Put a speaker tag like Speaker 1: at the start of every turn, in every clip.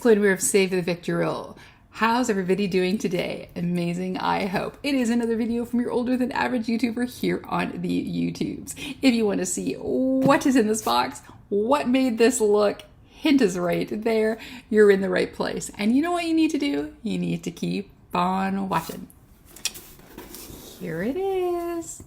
Speaker 1: Floyd, we have saved the victual. How's everybody doing today? Amazing, I hope. It is another video from your older than average YouTuber here on the YouTubes. If you want to see what is in this box, what made this look, hint is right there, you're in the right place. And you know what you need to do? You need to keep on watching. Here it is.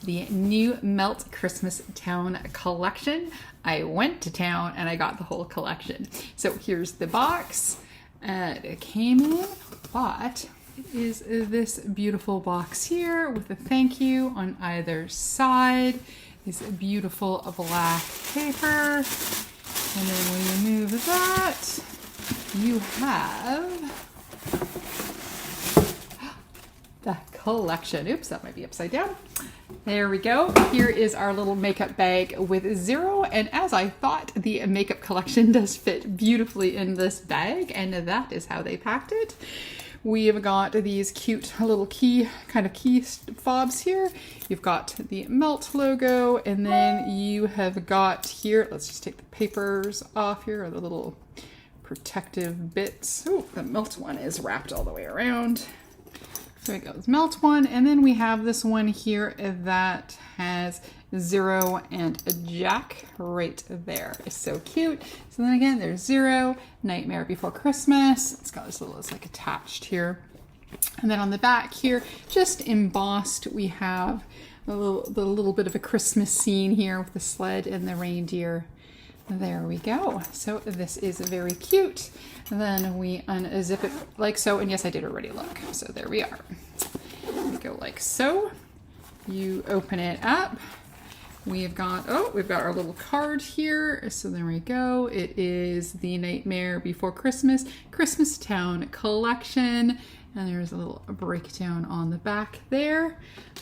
Speaker 1: The new Melt Christmas Town collection. I went to town and I got the whole collection. So here's the box. It came in, but it is this beautiful box here with a thank you on either side. This beautiful black paper. And then when you move that, you have the collection. Oops, that might be upside down. There we go. Here is our little makeup bag with zero. And as I thought, the makeup collection does fit beautifully in this bag. And that is how they packed it. We have got these cute little key fobs here. You've got the Melt logo. And then you have got here, let's just take the papers off here, or the little protective bits. Oh, the Melt one is wrapped all the way around. There we go, this Melt one, and then we have this one here that has zero and a jack right there. It's so cute. So then again, there's zero, Nightmare Before Christmas. It's got this little, it's like attached here. And then on the back here, just embossed, we have the little bit of a Christmas scene here with the sled and the reindeer. There we go. So this is very cute. And then we unzip it like so. And yes, I did already look. So there we are. We go like so. You open it up. We've got our little card here. So there we go. It is the Nightmare Before Christmas Christmas Town collection. And there's a little breakdown on the back there.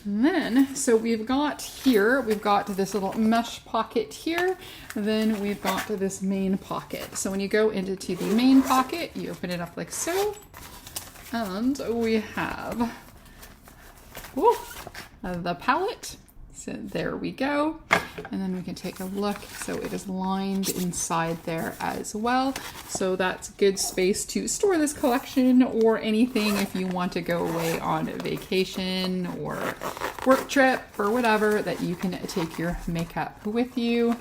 Speaker 1: And then, so we've got this little mesh pocket here. And then we've got this main pocket. So when you go into the main pocket, you open it up like so. And we have the palette. So there we go. And then we can take a look. So it is lined inside there as well. So that's good space to store this collection or anything if you want to go away on a vacation or work trip or whatever, that you can take your makeup with you.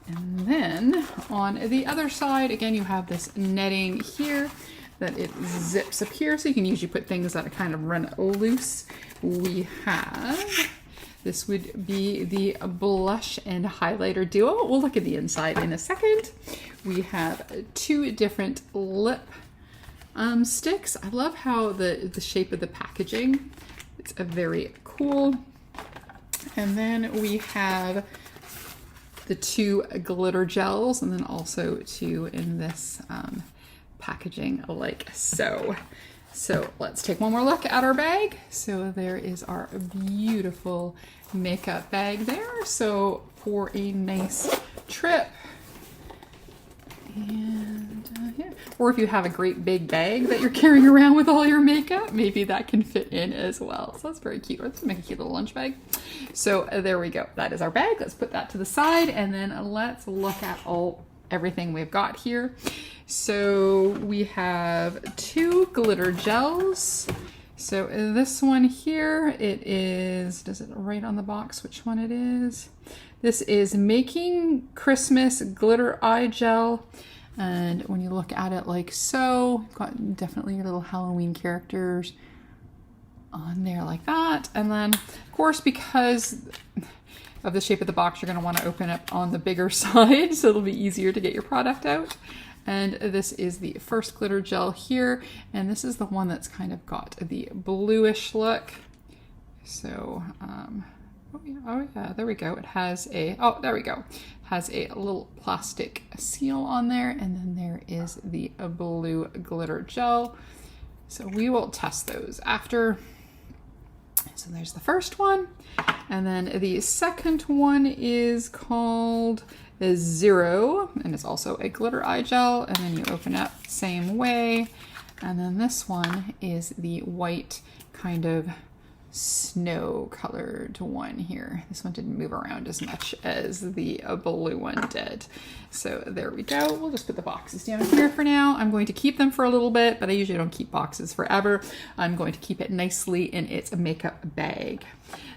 Speaker 1: And then on the other side, again, you have this netting here that it zips up here. So you can usually put things that kind of run loose. We have... This would be the blush and highlighter duo. We'll look at the inside in a second. We have two different lip sticks. I love how the shape of the packaging. It's a very cool. And then we have the two glitter gels, and then also two in this packaging like so. So let's take one more look at our bag. So there is our beautiful makeup bag there. So for a nice trip. And yeah. Or if you have a great big bag that you're carrying around with all your makeup, maybe that can fit in as well. So that's very cute. Let's make a cute little lunch bag. So there we go. That is our bag. Let's put that to the side, and then let's look at everything we've got here. So we have two glitter gels. So this one here, it is, does it write on the box which one it is? This is Making Christmas Glitter Eye Gel. And when you look at it like so, you've got definitely your little Halloween characters on there like that. And then of course, because of the shape of the box, you're going to want to open up on the bigger side, so it'll be easier to get your product out. And this is the first glitter gel here, and this is the one that's kind of got the bluish look. So, oh yeah, there we go. It has there we go. Has a little plastic seal on there, and then there is the blue glitter gel. So we will test those after. So there's the first one. And then the second one is called Zero, and it's also a glitter eye gel. And then you open up same way. And then this one is the white kind of snow colored one here. This one didn't move around as much as the blue one did. So there we go. We'll just put the boxes down here for now. I'm going to keep them for a little bit, but I usually don't keep boxes forever. I'm going to keep it nicely in its makeup bag.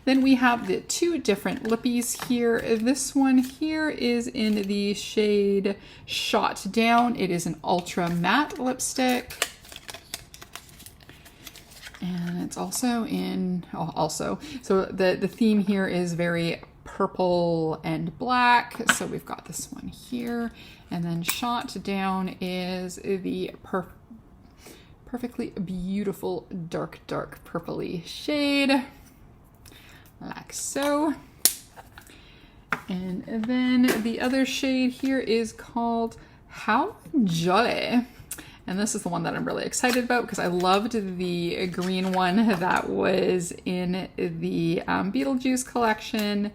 Speaker 1: Then we have the two different lippies here. This one here is in the shade Shot Down. It is an ultra matte lipstick. And it's also in, so the theme here is very purple and black. So we've got this one here. And then Shot Down is the perfectly beautiful dark purpley shade. Like so. And then the other shade here is called How Jolly. And this is the one that I'm really excited about because I loved the green one that was in the Beetlejuice collection.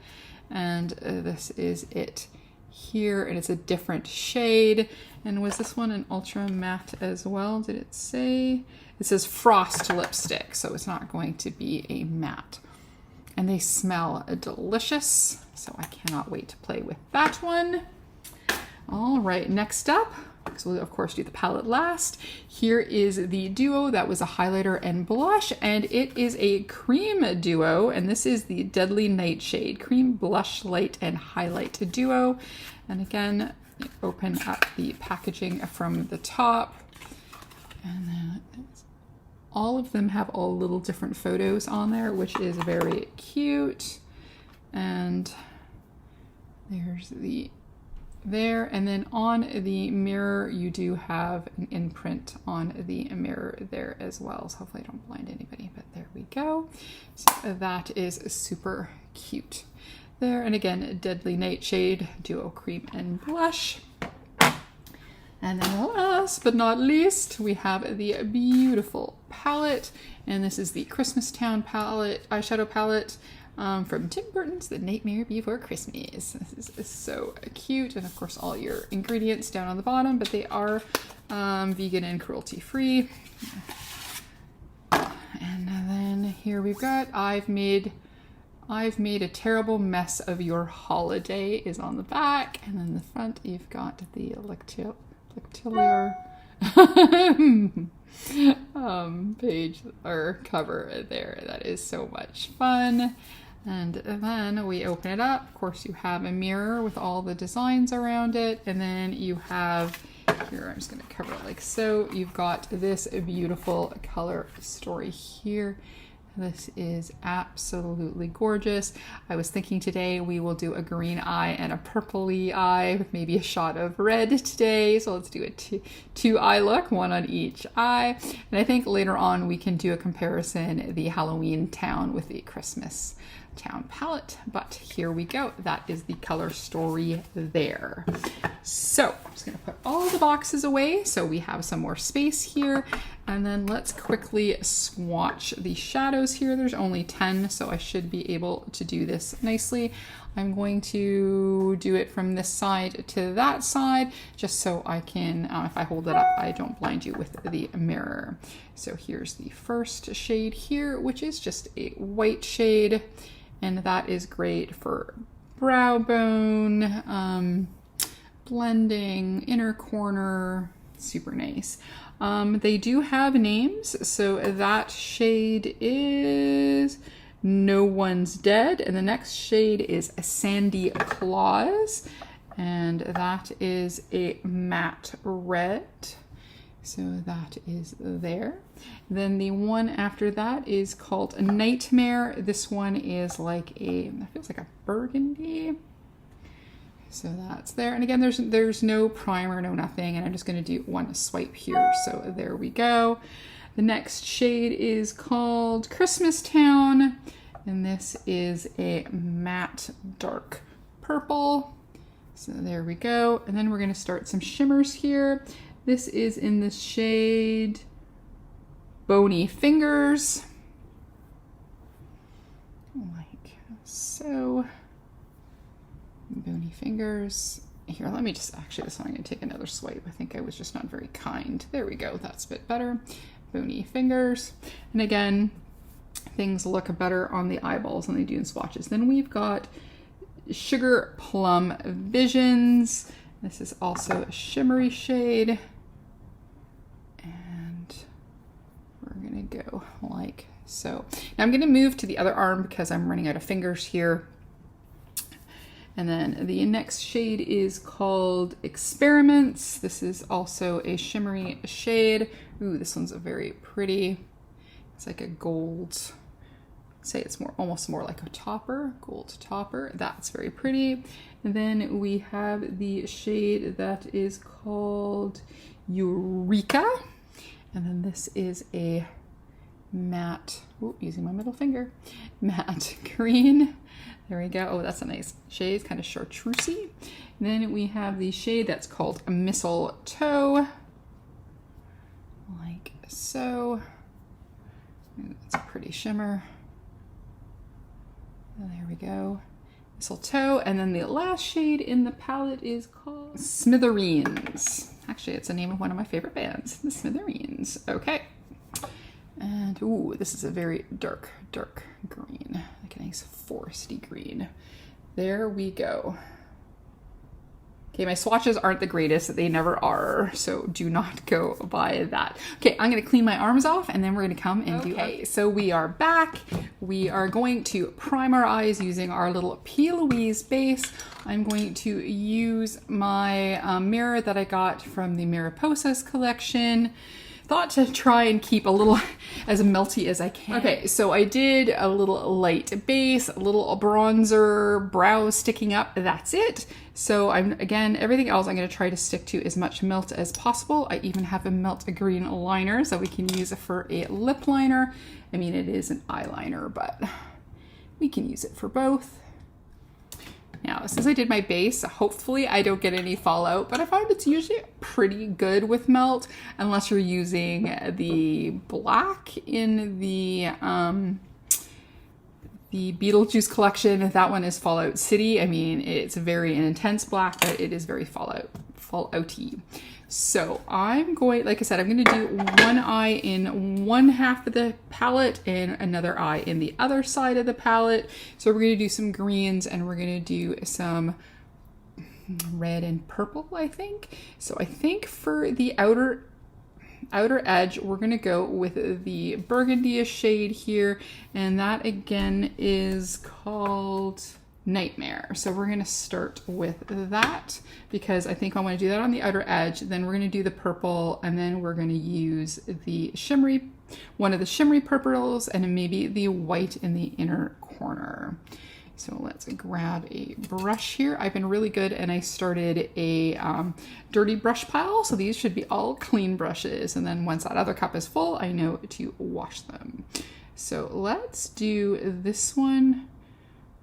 Speaker 1: And this is it here. And it's a different shade. And was this one an ultra matte as well? Did it say? It says Frost lipstick. So it's not going to be a matte. And they smell delicious. So I cannot wait to play with that one. All right, next up. So we'll of course do the palette last. Here is the duo that was a highlighter and blush, and it is a cream duo, and this is the Deadly Nightshade Cream Blush Light and Highlight Duo. And again, open up the packaging from the top, and then all of them have all little different photos on there, which is very cute. And there's the there, and then on the mirror you do have an imprint on the mirror there as well, so hopefully I don't blind anybody, but there we go. So that is super cute there. And again, Deadly Nightshade Duo Cream and Blush. And then last but not least, we have the beautiful palette, and this is the Christmas Town palette, eyeshadow palette. From Tim Burton's The Nightmare Before Christmas. This is so cute. And of course all your ingredients down on the bottom, but they are vegan and cruelty free. And then here we've got I've made a terrible mess of your holiday is on the back. And then the front you've got the lectilier page or cover there. That is so much fun. And then we open it up. Of course, you have a mirror with all the designs around it. And then you have here, I'm just going to cover it like so. You've got this beautiful color story here. This is absolutely gorgeous. I was thinking today we will do a green eye and a purpley eye with maybe a shot of red today. So let's do a two eye look, one on each eye. And I think later on we can do a comparison, the Halloween Town with the Christmas Town palette. But here we go. That is the color story there. So I'm just going to put all the boxes away so we have some more space here. And then let's quickly swatch the shadows here. There's only 10, so I should be able to do this nicely. I'm going to do it from this side to that side, just so I can, if I hold it up, I don't blind you with the mirror. So here's the first shade here, which is just a white shade. And that is great for brow bone, blending, inner corner, super nice. They do have names, so that shade is No One's Dead, and the next shade is a Sandy Claus, and that is a matte red. So that is there. Then the one after that is called a Nightmare. This one is like it feels like a burgundy. So that's there. And again, there's no primer, no nothing. And I'm just going to do one swipe here. So there we go. The next shade is called Christmas Town. And this is a matte dark purple. So there we go. And then we're going to start some shimmers here. This is in the shade Bony Fingers. Like so. Bony Fingers. Here, let me just, actually, this one I'm going to take another swipe. I think I was just not very kind. There we go. That's a bit better. Bony Fingers. And again, things look better on the eyeballs than they do in swatches. Then we've got Sugar Plum Visions. This is also a shimmery shade. And we're gonna go like so. Now I'm gonna move to the other arm because I'm running out of fingers here. And then the next shade is called Experiments. This is also a shimmery shade. Ooh, this one's a very pretty. It's like a gold, say it's almost more like a topper, gold topper. That's very pretty. And then we have the shade that is called Eureka. And then this is a matte, using my middle finger, matte green. There we go. Oh, that's a nice shade. It's kind of chartreusey. And then we have the shade that's called Mistletoe, like so. It's a pretty shimmer. And there we go. Mistletoe. And then the last shade in the palette is called Smithereens. Actually, it's the name of one of my favorite bands, the Smithereens. Okay. And ooh, this is a very dark, dark green, like a nice foresty green. There we go. Okay, my swatches aren't the greatest, they never are, so do not go by that. Okay, I'm gonna clean my arms off and then we're gonna come and do. Okay, so we are back. We are going to prime our eyes using our little P. Louise base. I'm going to use my mirror that I got from the Mariposas collection. Thought to try and keep a little as melty as I can. Okay, so I did a little light base, a little bronzer, brows sticking up, that's it. So again, everything else I'm gonna try to stick to as much melt as possible. I even have a melt green liner that we can use for a lip liner. I mean, it is an eyeliner, but we can use it for both. Now, since I did my base, hopefully I don't get any fallout, but I find it's usually pretty good with melt, unless you're using the black in the Beetlejuice collection. That one is Fallout City. I mean, it's very an intense black, but it is very fallouty. So I'm going, like I said, I'm going to do one eye in one half of the palette and another eye in the other side of the palette. So we're going to do some greens and we're going to do some red and purple, I think. So I think for the outer edge, we're going to go with the burgundy shade here. And that again is called Nightmare. So we're going to start with that because I think I want to do that on the outer edge. Then we're going to do the purple and then we're going to use the shimmery, one of the shimmery purples and maybe the white in the inner corner. So let's grab a brush here. I've been really good and I started a dirty brush pile. So these should be all clean brushes. And then once that other cup is full, I know to wash them. So let's do this one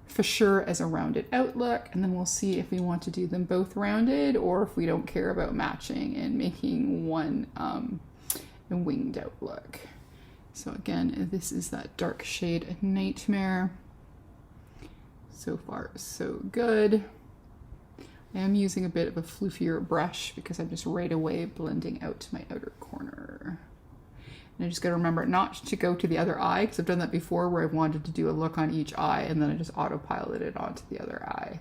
Speaker 1: for sure as a rounded out look, and then we'll see if we want to do them both rounded or if we don't care about matching and making one a winged out look. So again, this is that dark shade Nightmare. So far, so good. I am using a bit of a floofier brush because I'm just right away blending out my outer corner. And I just got to remember not to go to the other eye because I've done that before where I've wanted to do a look on each eye and then I just autopilot it onto the other eye.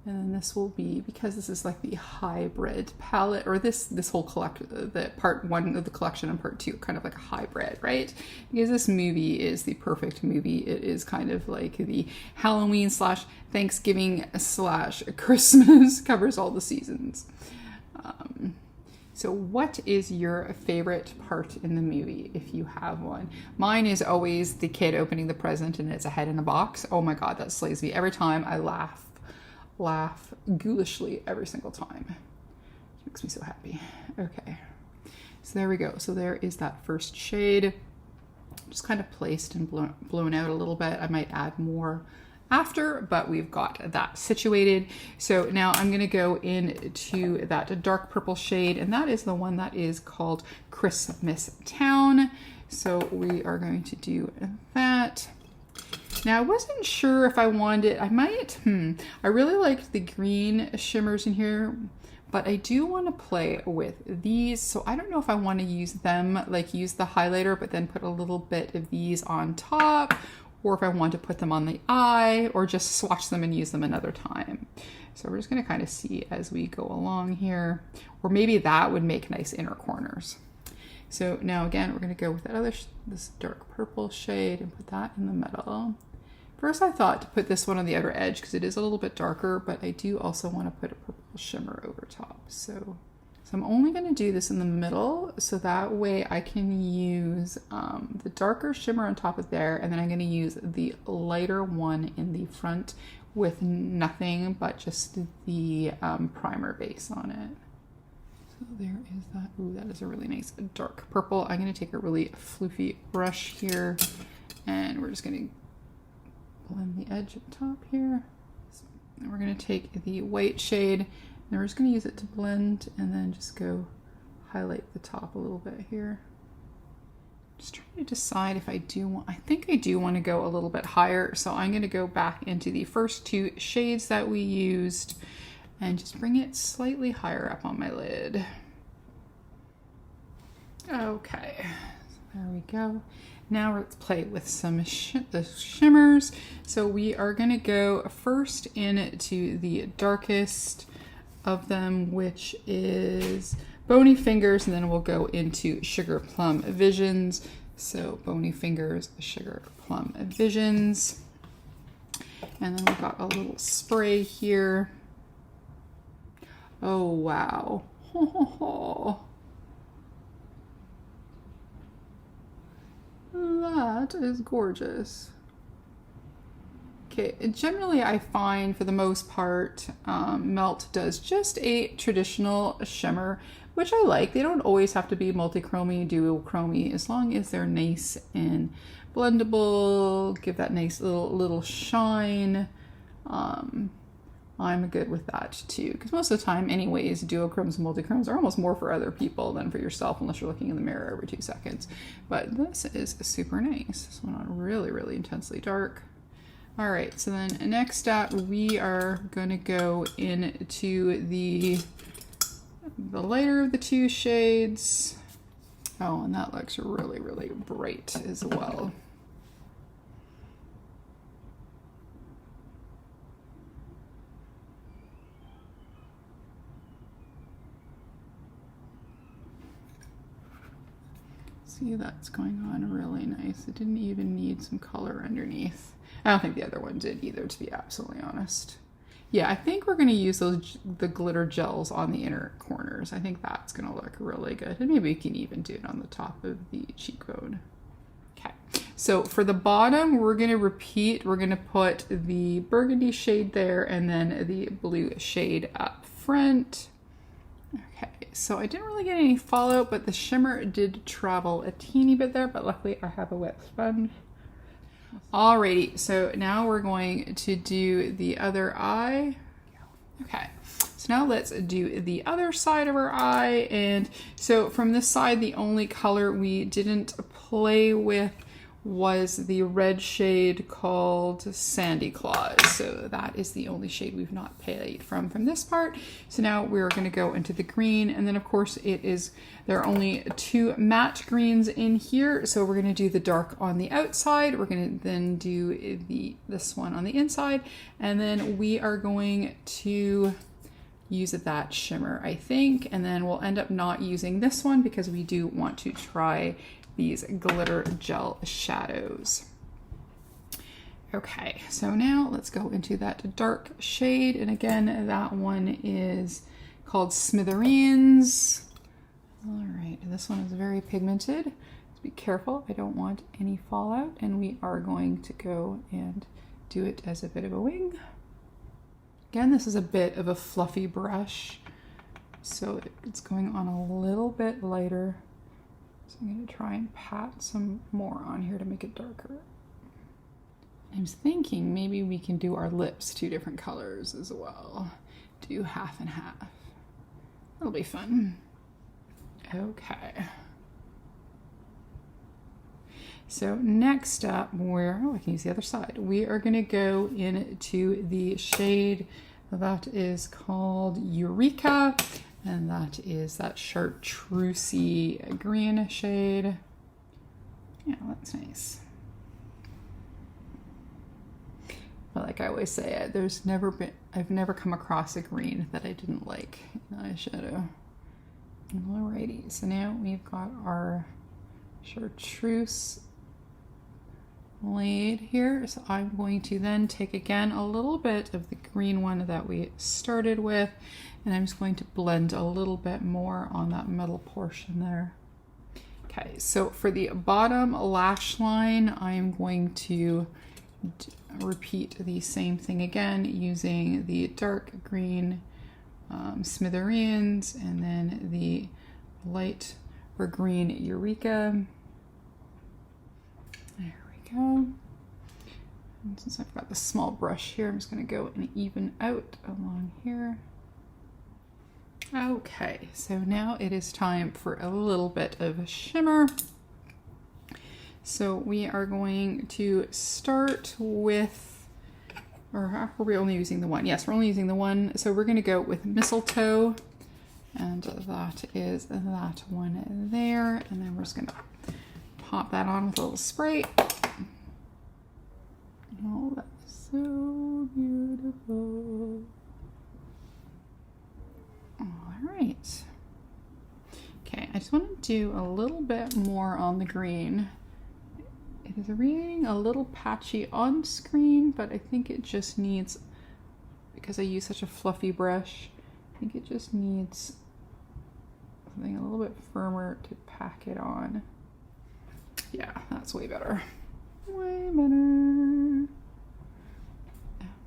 Speaker 1: And then this will be, because this is like the hybrid palette, or this whole collection, the part one of the collection and part two, kind of like a hybrid, right? Because this movie is the perfect movie. It is kind of like the Halloween / Thanksgiving / Christmas, covers all the seasons. So what is your favorite part in the movie, if you have one? Mine is always the kid opening the present and it's a head in a box. Oh my God, that slays me. Every time I laugh ghoulishly every single time. It makes me so happy. Okay, so there we go. So there is that first shade. Just kind of placed and blown out a little bit. I might add more after, but we've got that situated. So now I'm going to go into that dark purple shade, and that is the one that is called Christmas Town. So we are going to do that. Now I wasn't sure if I wanted, I might, I really liked the green shimmers in here, but I do want to play with these. So I don't know if I want to use them, like use the highlighter, but then put a little bit of these on top, or if I want to put them on the eye, or just swatch them and use them another time. So we're just going to kind of see as we go along here, or maybe that would make nice inner corners. So now again, we're going to go with that other, this dark purple shade and put that in the middle. First I thought to put this one on the outer edge because it is a little bit darker, but I do also want to put a purple shimmer over top. So I'm only going to do this in the middle, so that way I can use the darker shimmer on top of there, and then I'm going to use the lighter one in the front with nothing but just the primer base on it. So there is that. Ooh, that is a really nice dark purple. I'm going to take a really floofy brush here, and we're just going to blend the edge at the top here. So, and we're going to take the white shade, and we're just going to use it to blend, and then just go highlight the top a little bit here. Just trying to decide if I do want, I think I do want to go a little bit higher. So I'm going to go back into the first two shades that we used and just bring it slightly higher up on my lid. Okay, so there we go. Now let's play with some the shimmers. So we are going to go first into the darkest of them, which is Bony Fingers, and then we'll go into Sugar Plum Visions. So Bony Fingers, Sugar Plum Visions. And then we've got a little spray here. Oh, wow. That is gorgeous. Okay, generally I find for the most part, Melt does just a traditional shimmer, which I like. They don't always have to be multi-chromy, dual-chromy, as long as they're nice and blendable, give that nice little shine. I'm good with that too, because most of the time anyways, duochromes and multi-chromes are almost more for other people than for yourself, unless you're looking in the mirror every 2 seconds. But this is super nice. This one on really, really intensely dark. All right, so then next up, we are going to go into the lighter of the two shades. Oh, and that looks really, really bright as well. See, that's going on really nice. It didn't even need some color underneath. I don't think the other one did either, to be absolutely honest. Yeah, I think we're going to use the glitter gels on the inner corners. I think that's going to look really good. And maybe we can even do it on the top of the cheekbone. Okay, so for the bottom, we're going to repeat. We're going to put the burgundy shade there and then the blue shade up front. Okay, so I didn't really get any fallout, but the shimmer did travel a teeny bit there, but luckily I have a wet sponge. Alrighty, so now we're going to do the other eye. Okay, so now let's do the other side of our eye. And so from this side, the only color we didn't play with was the red shade called Sandy Claws. So that is the only shade we've not played from this part. So now we're going to go into the green, and then of course there are only two matte greens in here. So we're going to do the dark on the outside. We're going to then do this one on the inside, and then we are going to use that shimmer, I think, and then we'll end up not using this one because we do want to try these glitter gel shadows. Okay, so now let's go into that dark shade, and again, that one is called Smithereens. All right, this one is very pigmented. Just be careful, I don't want any fallout, and we are going to go and do it as a bit of a wing. Again, this is a bit of a fluffy brush, so it's going on a little bit lighter. So I'm going to try and pat some more on here to make it darker. I was thinking maybe we can do our lips 2 different colors as well. Do half and half. That'll be fun. Okay. So next up, I can use the other side. We are going to go into the shade That is called Eureka, and that is that chartreusey green shade. Yeah, that's nice. But like I always say, I've never come across a green that I didn't like in eyeshadow. Alrighty, so now we've got our chartreuse laid here. So I'm going to then take again a little bit of the green one that we started with, and I'm just going to blend a little bit more on that middle portion there. Okay, so for the bottom lash line, I'm going to repeat the same thing again using the dark green smithereens and then the light or green Eureka. There we go. And since I've got the small brush here, I'm just going to go and even out along here. Okay, so now it is time for a little bit of shimmer. So we are going to start with, or are we only using the one? Yes, we're only using the one. So we're going to go with Mistletoe, and that is that one there. And then we're just going to pop that on with a little spray. Oh, that's so beautiful. All right. Okay, I just want to do a little bit more on the green. It is reading a little patchy on screen, but I think it just needs, because I use such a fluffy brush, I think it just needs something a little bit firmer to pack it on. Yeah, that's way better. Way better.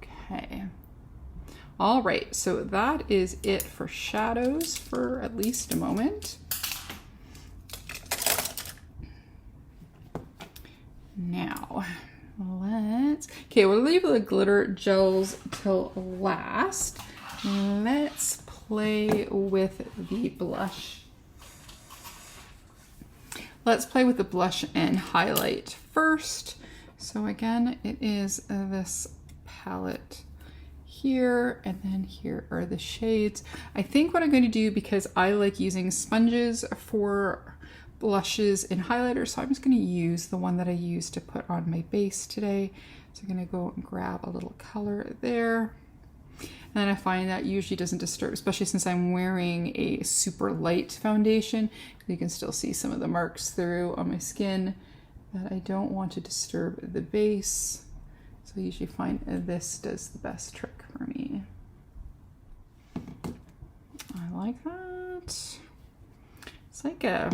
Speaker 1: Okay. All right, so that is it for shadows for at least a moment. Now, we'll leave the glitter gels till last. Let's play with the blush. Let's play with the blush and highlight first. So again, it is this palette here, and then here are the shades. I think what I'm going to do, because I like using sponges for blushes and highlighters, so I'm just going to use the one that I used to put on my base today. So I'm going to go and grab a little color there. And then I find that usually doesn't disturb, especially since I'm wearing a super light foundation. You can still see some of the marks through on my skin, that I don't want to disturb the base. So I usually find this does the best trick for me. I like that. It's like a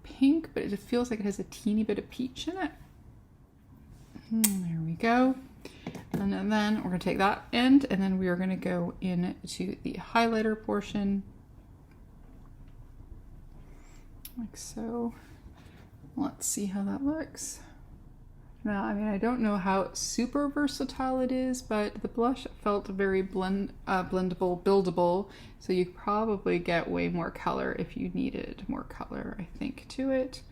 Speaker 1: pink, but it feels like it has a teeny bit of peach in it. There we go. And then we're going to take that end, and then we are going to go into the highlighter portion. Like so. Let's see how that looks. Now, I mean, I don't know how super versatile it is, but the blush felt very blendable, buildable. So you probably get way more color if you needed more color, I think, to it.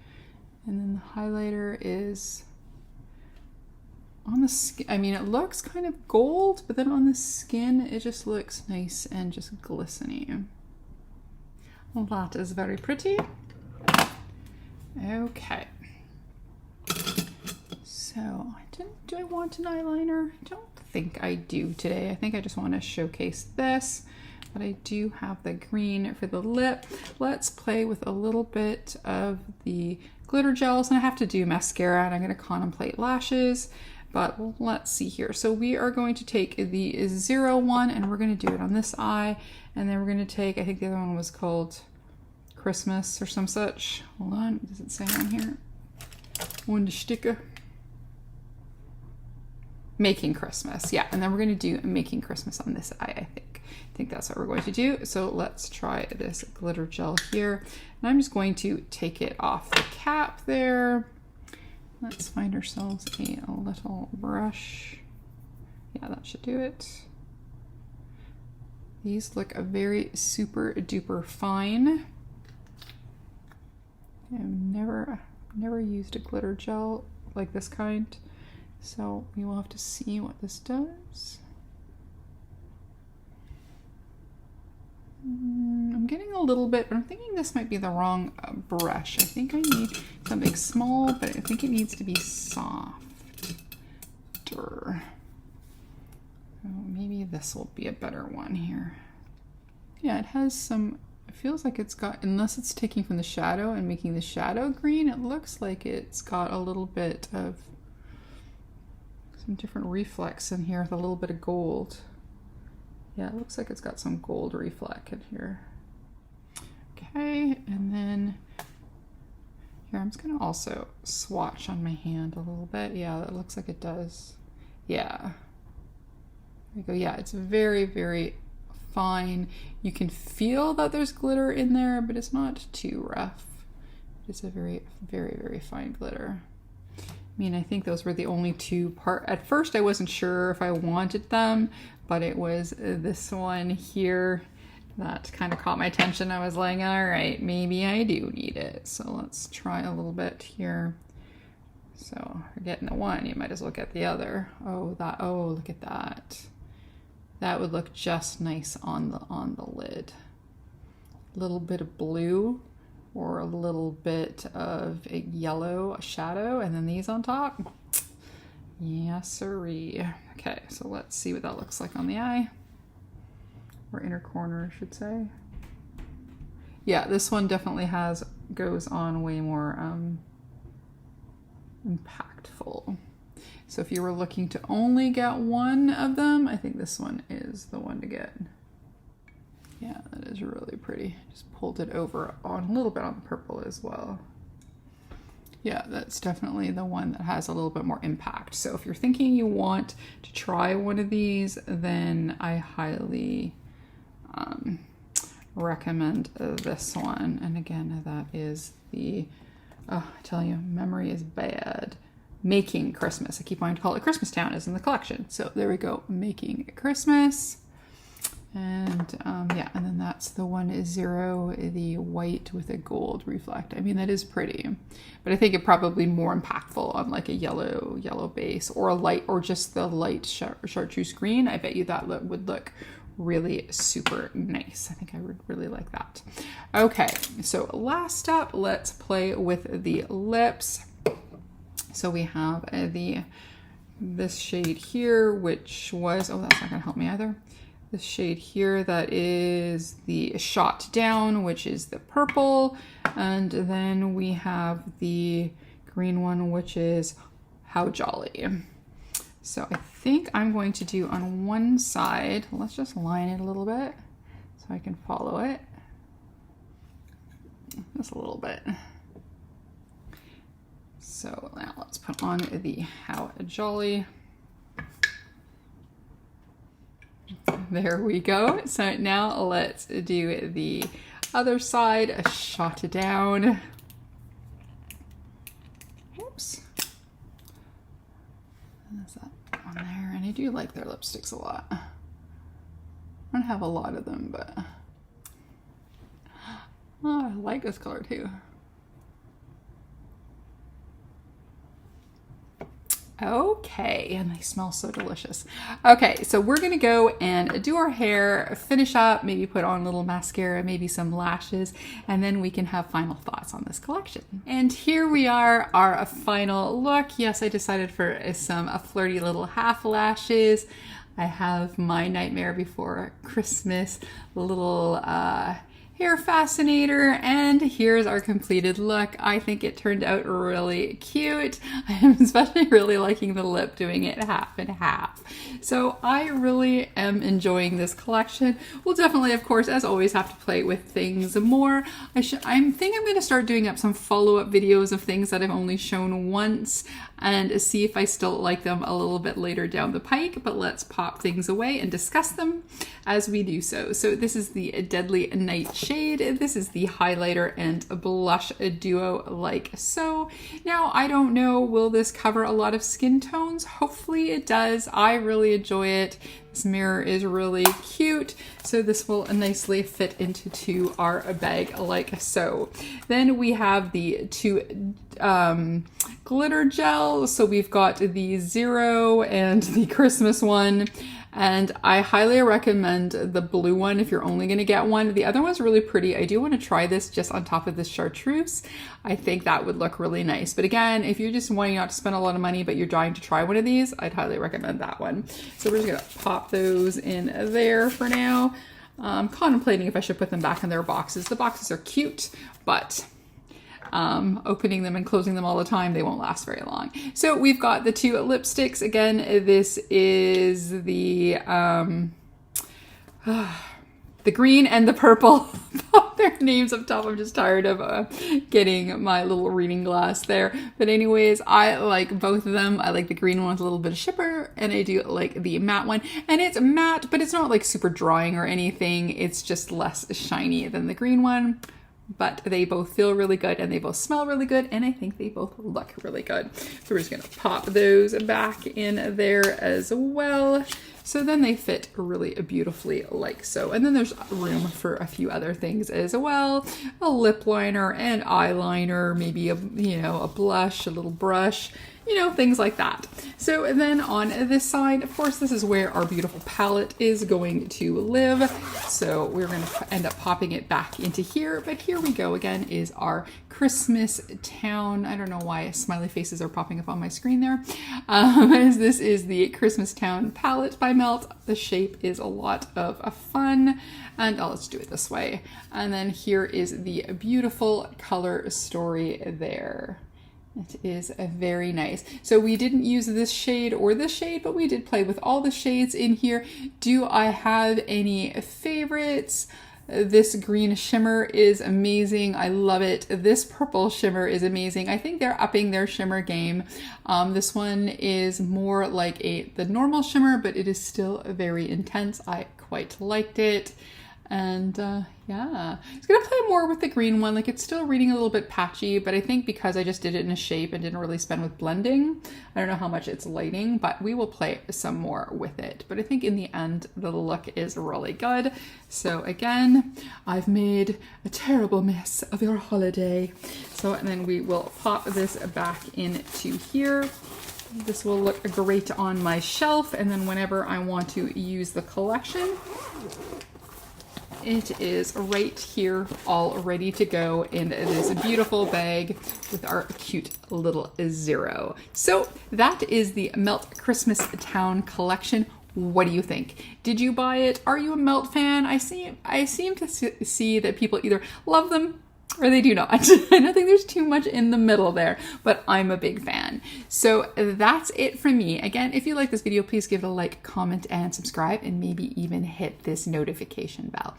Speaker 1: And then the highlighter is on the skin. I mean, it looks kind of gold, but then on the skin, it just looks nice and just glistening. Well, that is very pretty. Okay. So, do I want an eyeliner? I don't think I do today. I think I just want to showcase this, but I do have the green for the lip. Let's play with a little bit of the glitter gels, and I have to do mascara, and I'm going to contemplate lashes, but let's see here. So we are going to take the 01, and we're going to do it on this eye, and then we're going to take, I think the other one was called Christmas or some such. Hold on, does it say on here? One sticker. Making Christmas, yeah. And then we're going to do Making Christmas on this eye, I think. I think that's what we're going to do. So let's try this glitter gel here. And I'm just going to take it off the cap there. Let's find ourselves a little brush. Yeah, that should do it. These look very super duper fine. I've never used a glitter gel like this kind. So we will have to see what this does. I'm getting a little bit, but I'm thinking this might be the wrong brush. I think I need something small, but I think it needs to be softer. So maybe this will be a better one here. Yeah, it has some, it feels like it's got, unless it's taking from the shadow and making the shadow green, it looks like it's got a little bit of some different reflex in here with a little bit of gold. Yeah, it looks like it's got some gold reflect in here. Okay, and then here I'm just gonna also swatch on my hand a little bit. Yeah, it looks like it does. Yeah, there you go. Yeah, it's very, very fine. You can feel that there's glitter in there, but it's not too rough. It's a very, very, very fine glitter. I mean, I think those were the only two at first I wasn't sure if I wanted them, but it was this one here that kind of caught my attention. I was like, all right, maybe I do need it. So let's try a little bit here. So if you're getting the one, you might as well get the other. Oh, look at that. That would look just nice on the lid. A little bit of blue or a little bit of a yellow shadow, and then these on top. Yes, sirree. Okay, so let's see what that looks like on the eye. Or inner corner, I should say. Yeah, this one definitely goes on way more impactful. So if you were looking to only get one of them, I think this one is the one to get. Yeah, that is really pretty. Just pulled it over on a little bit on the purple as well. Yeah, that's definitely the one that has a little bit more impact. So if you're thinking you want to try one of these, then I highly recommend this one. And again, that is the, I tell you, memory is bad. Making Christmas. I keep wanting to call it Christmas Town is in the collection. So there we go, Making Christmas. And yeah, and then that's the 1-0, the white with a gold reflect. I mean, that is pretty, but I think it probably more impactful on like a yellow base or a light, or just the light chartreuse green. I bet you that would look really super nice. I think I would really like that. Okay, so last up, let's play with the lips. So we have this shade here, which was, oh, that's not gonna help me either. This shade here, that is the Shot Down, which is the purple. And then we have the green one, which is How Jolly. So I think I'm going to do on one side, let's just line it a little bit so I can follow it. Just a little bit. So now let's put on the How Jolly. There we go. So now let's do the other side, Shot Down. Oops. There's that on there. And I do like their lipsticks a lot. I don't have a lot of them, but oh, I like this color too. Okay, and they smell so delicious. Okay, so we're gonna go and do our hair, finish up, maybe put on a little mascara, maybe some lashes, and then we can have final thoughts on this collection. And here we are, our final look. Yes, I decided for some flirty little half lashes. I have my Nightmare Before Christmas little hair fascinator, and here's our completed look. I think it turned out really cute. I'm especially really liking the lip, doing it half and half. So I really am enjoying this collection. We'll definitely, of course, as always, have to play with things more. I think I'm going to start doing up some follow-up videos of things that I've only shown once and see if I still like them a little bit later down the pike, but let's pop things away and discuss them as we do so. So this is the Deadly Nightshade shade. This is the highlighter and blush duo, like so. Now, I don't know, will this cover a lot of skin tones? Hopefully it does. I really enjoy it. This mirror is really cute, so this will nicely fit into our bag like so. Then we have the two glitter gel. So we've got the Zero and the Christmas one. And I highly recommend the blue one if you're only going to get one. The other one's really pretty. I do want to try this just on top of this chartreuse. I think that would look really nice. But again, if you're just wanting not to spend a lot of money, but you're dying to try one of these, I'd highly recommend that one. So we're just going to pop those in there for now. I'm contemplating if I should put them back in their boxes. The boxes are cute, but opening them and closing them all the time, they won't last very long. So we've got the two lipsticks. Again, this is the green and the purple. Their names up top. I'm just tired of getting my little reading glass there. But anyways, I like both of them. I like the green one with a little bit of shimmer, and I do like the matte one. And it's matte, but it's not like super drying or anything. It's just less shiny than the green one. But they both feel really good and they both smell really good, and I think they both look really good. So we're just gonna pop those back in there as well. So then they fit really beautifully like so. And then there's room for a few other things as well. A lip liner and eyeliner, maybe a blush, a little brush, things like that. So then on this side, of course, this is where our beautiful palette is going to live. So we're going to end up popping it back into here. But here we go again is our Christmas Town. I don't know why smiley faces are popping up on my screen there. As this is the Christmas Town palette by Melt. The shape is a lot of fun. And let's do it this way. And then here is the beautiful color story there. It is very nice. So we didn't use this shade or this shade, but we did play with all the shades in here. Do I have any favorites? This green shimmer is amazing. I love it. This purple shimmer is amazing. I think they're upping their shimmer game. This one is more like the normal shimmer, but it is still very intense. I quite liked it. And yeah, I was gonna play more with the green one. Like, it's still reading a little bit patchy, but I think because I just did it in a shape and didn't really spend with blending, I don't know how much it's lighting, but we will play some more with it. But I think in the end, the look is really good. So again, I've made a terrible mess of your holiday. So, and then we will pop this back into here. This will look great on my shelf. And then whenever I want to use the collection, it is right here, all ready to go in this beautiful bag with our cute little Zero. So that is the Melt Christmas Town collection. What do you think? Did you buy it? Are you a Melt fan? I seem to see that people either love them or they do not. I don't think there's too much in the middle there, but I'm a big fan. So that's it from me. Again, if you like this video, please give it a like, comment, and subscribe, and maybe even hit this notification bell.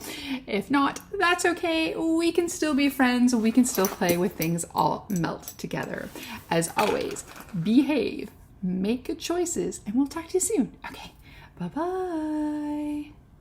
Speaker 1: If not, that's okay. We can still be friends. We can still play with things all melt together. As always, behave, make good choices, and we'll talk to you soon. Okay, bye-bye.